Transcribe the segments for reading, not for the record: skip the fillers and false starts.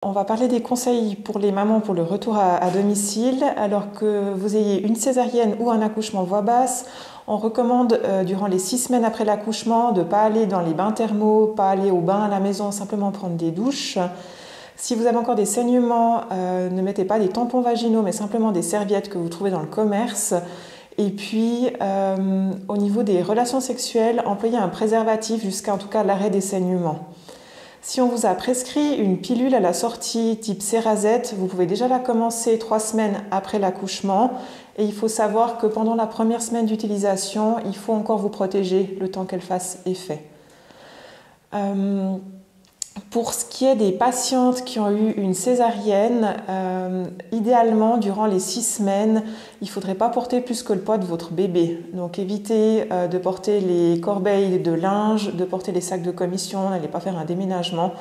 On va parler des conseils pour les mamans pour le retour à domicile. Alors que vous ayez une césarienne ou un accouchement voix basse, on recommande durant les 6 semaines après l'accouchement de ne pas aller dans les bains thermaux, pas aller au bain à la maison, simplement prendre des douches. Si vous avez encore des saignements, ne mettez pas des tampons vaginaux, mais simplement des serviettes que vous trouvez dans le commerce. Et puis, au niveau des relations sexuelles, employez un préservatif jusqu'à en tout cas l'arrêt des saignements. Si on vous a prescrit une pilule à la sortie type Cerazette, vous pouvez déjà la commencer 3 semaines après l'accouchement. Et il faut savoir que pendant la première semaine d'utilisation, il faut encore vous protéger le temps qu'elle fasse effet. Pour ce qui est des patientes qui ont eu une césarienne, idéalement, durant les 6 semaines, il ne faudrait pas porter plus que le poids de votre bébé. Donc évitez de porter les corbeilles de linge, de porter les sacs de commission, n'allez pas faire un déménagement.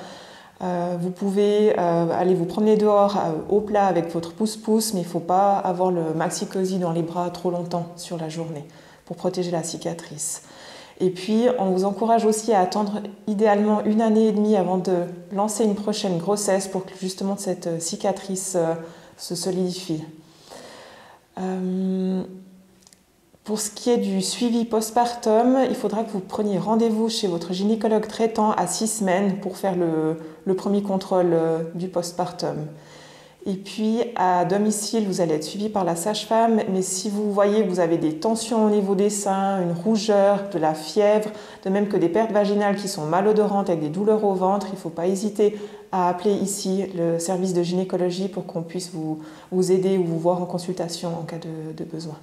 Vous pouvez aller vous promener dehors au plat avec votre pouce-pouce, mais il ne faut pas avoir le maxi-cosy dans les bras trop longtemps sur la journée pour protéger la cicatrice. Et puis, on vous encourage aussi à attendre idéalement 1 année et demie avant de lancer une prochaine grossesse pour que justement cette cicatrice se solidifie. Pour ce qui est du suivi postpartum, il faudra que vous preniez rendez-vous chez votre gynécologue traitant à 6 semaines pour faire le premier contrôle du postpartum. Et puis à domicile, vous allez être suivi par la sage-femme, mais si vous voyez que vous avez des tensions au niveau des seins, une rougeur, de la fièvre, de même que des pertes vaginales qui sont malodorantes avec des douleurs au ventre, il ne faut pas hésiter à appeler ici le service de gynécologie pour qu'on puisse vous aider ou vous voir en consultation en cas de besoin.